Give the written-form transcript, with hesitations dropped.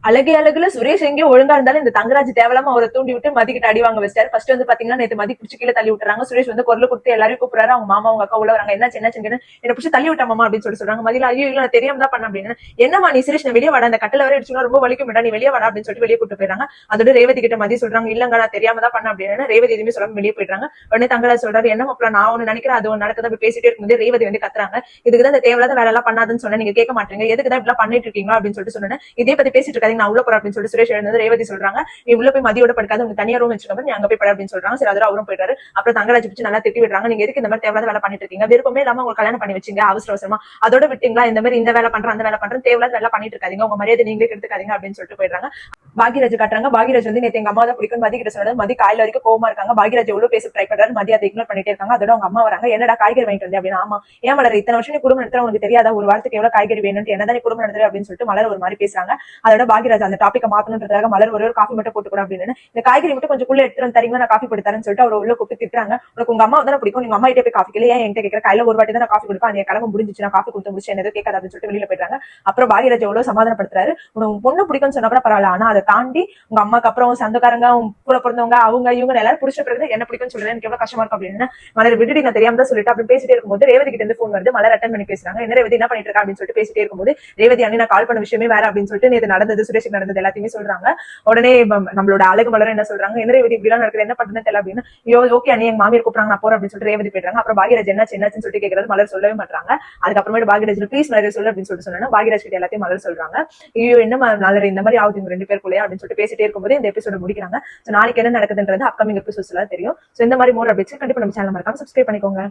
அழகே அழகுல சுரேஷ் எங்கேயோ ஒழுங்கா இருந்தாலும் இந்த தங்கராஜ் தேவலாம அவரை தூண்டி விட்டு மதிக்கிட்டு அடி வாங்க வச்சாரு. ஃபர்ஸ்ட் வந்து பாத்தீங்கன்னா நேத்து மதி பிடிச்சி கீழே தள்ளி விட்டுறாங்க. சுரேஷ் வந்து குரல் கொடுத்து எல்லாரையும் கூப்பிடுறாரு. அவங்க மாமா அவங்க அக்கா உள்ள வராங்க. என்ன என்ன பிடிச்சி தள்ளி விட்டா மாமா அப்படின்னு சொல்றாங்க. மதியில ஐயோ இல்ல நான் தெரியாம தான் பண்ண அப்படின்னு. என்னமா நீ சுரேஷ் நான் வெளியே வாடா, அந்த கட்டல வர அடிச்சுனா ரொம்ப வலிக்கும் நீ வெளியே வாடா அப்படின்னு சொல்லிட்டு வெளியே கூட்டு போயிடுறாங்க. அதோட ரேவதி கிட்ட மதி சொல்றாங்க இல்லங்க நான் தெரியாம தான் பண்ண அப்படின்னு. ரேவதி எதுவுமே சொல்லாம வெளியே போயிடுறாங்க. உடனே தங்கராஜ் சொல்றாரு என்ன மாப்பிள நான் ஒண்ணு நினைக்கிறேன் அது ஒன்று நடக்குது அப்படி பேசிட்டே இருக்கும்போது ரேவதி வந்து கத்துறாங்க. இதுக்குதான் இந்த தேவையில்லாத வேலை எல்லாம் பண்ணாதுன்னு சொன்னா நீங்க கேட்க மாட்டீங்க, எதுக்குதான் இப்படி பண்ணிட்டு இருக்கீங்க அப்படின்னு சொல்லிட்டு சொன்னேன். இதே பத்தி பேசிட்டு இருக்காங்க நான் உள்ள போறேன் அப்படின்னு சொல்லிட்டு சுரேஷ் எழுந்தது. ரேவதி சொல்றாங்க நீ உள்ள போய் மதியோட படுக்காது உங்க தனியா ரூம் வச்சுக்கோங்க நீ அங்க போய் பட அப்படின்னு சொல்றாங்க. சரி அதோட அவரும் போயிட்டாரு. அப்புறம் தங்கராஜ் பிடிச்சி நல்லா திட்டி விடுறாங்க. நீங்க எதுக்கு இந்த மாதிரி தேவையில்லாத வேலை பண்ணிட்டு இருக்கீங்க, விருப்பமே இல்லாம உங்களுக்கு கல்யாணம் பண்ணி வச்சீங்க அவசர அவசரமா, அதோட விட்டீங்களா இந்த மாதிரி இந்த வேலை பண்றேன் அந்த வேலை பண்றேன் தேவையில்லாத வேலை பண்ணிட்டு இருக்காதீங்க, உங்க மரியாதை நீங்களே எடுத்துக்காதீங்க அப்படின்னு சொல்லிட்டு போயிடுறாங்க. பாகியராஜ் காட்டுறாங்க. பாகியராஜ் வந்து நேத்து எங்க அம்மா தான் பிடிக்கும் மதி கிட்ட சொன்னது. மதி காலையில வரைக்கும் கோவமா இருக்காங்க. பாகியராஜ் எவ்வளவு பேச ட்ரை பண்றாரு, மதி அதை இக்னோர் பண்ணிட்டே இருக்காங்க. அதோட அவங்க அம்மா வராங்க. என்னடா காய்கறி வாங்கிட்டு வந்தே அப்படின்னு. ஆமா ஏன் மலர் இத்தனை வருஷம் நீ குடும்பம் நடத்துற உனக்கு தெரியாதா ஒரு வாரத்துக்கு எவ்வளவு காய்கறி வேணும்னு, என்னதான் நீ குடும்பம் நடத்துற அப்படின்னு சொல்லிட்டு மலர் ஒரு மாதிரி பேசுறாங்க. அதோட பாகியராஜ் அந்த டாபிக் மாத்தணுன்றதுக்காக மலர் ஒரு காஃபி மட்டும் போட்டுக்கூட அப்படின்னு இந்த காய்கறி மட்டும் கொஞ்சம் குள்ள எடுத்துட்டு தரீங்க நான் காஃபி போட்டு தரேன்னு சொல்லிட்டு அவர் உள்ள கூப்பிட்டு திட்டுறாங்க. உனக்கு உங்க அம்மா தானே பிடிக்கும், நீங்க அம்மா கிட்டே போய் காஃபி கேளு, ஏன் என்கிட்ட கேட்கற, கையில ஒரு வாட்டி தான் காஃபி கொடுப்பேன் அந்த கிளம்ப முடிஞ்சிச்சு நான் காஃபி கொடுத்து முடிச்சு என்ன கேட்காது அப்படின்னு சொல்லிட்டு வெளியில போயிடுறாங்க. அப்புறம் பாகியராஜ் எவ்வளவு சமாதானப்படுத்துறாரு. உனக்கு பொண்ணு பிடிக்கும்னு சொன்னா கூட பரவாயில்ல, ஆனா அதை தாண்டி உங்க அம்மாக்கு அப்புறம் சொந்தக்காரங்க கூட பிறந்தவங்க அவங்க இவங்க எல்லாரும் பிடிச்ச பிறகு என்ன பிடிக்கும்னு சொல்றது எனக்கு எவ்வளவு கஷ்டமா இருக்கும் அப்படின்னு மலர் விட்டுட்டு நான் தெரியாம தான் சொல்லிட்டு அப்படி பேசிட்டே இருக்கும்போது ரேவதி கிட்ட இருந்து போன் வருது. மலர் அட்டன் பண்ணி பேசுறாங்க. என்ன ரேவதி என்ன பண்ணிட்டு இருக்கா அப்படின்னு சொல்லிட்டு பேசிட்டே இருக்கும்போது ரேவதி அண்ணி நான் கால் பண்ண விஷயமே வேற அப்படின்னு சொல்லிட்டு நேற்று நடந்தது சுரேஷ் நடந்தது எல்லாத்தையுமே சொல்றாங்க. உடனே நம்மளோட அழகு மலர் என்ன சொல்றாங்க, என்ன ரேவதி இப்படி எல்லாம் நடக்குது என்ன பண்றது தெரியல அப்படின்னு. ஐயோ ஓகே அண்ணி எங்க மாமியார் கூப்பிடுறாங்க நான் போறேன் அப்படின்னு சொல்லிட்டு ரேவதி போயிடுறாங்க. அப்புறம் பாகியராஜ் என்னாச்சுன்னு சொல்லிட்டு கேட்கறது மலர் சொல்லவே மாட்டாங்க. அதுக்கப்புறமேட்டு பாகியராஜ் ப்ளீஸ் மலர் சொல்லு அப்படின்னு சொல்லிட்டு சொன்னா பாகியராஜ் கிட்ட எல்லாத்தையும் மலர் சொல்றாங்க. ஐயோ என்ன மலர் இந்த மாதிரி ஆகுது ரெண்டு பேருக்குள்ளே அப்படின்னு சொல்லிட்டு பேசிட்டே இருக்கும்போது இந்த எபிசோட முடிக்கிறாங்க. நாளைக்கு என்ன நடக்குதுன்றது அப்கமிங் எபிசோட்ஸ்ல தெரியும். இந்த மாதிரி மோர் அப்டேட்ஸ் கண்டிப்பா நம்ம சேனல் மறக்காம சப்ஸ்கிரைப் பண்ணிக்கோங்க.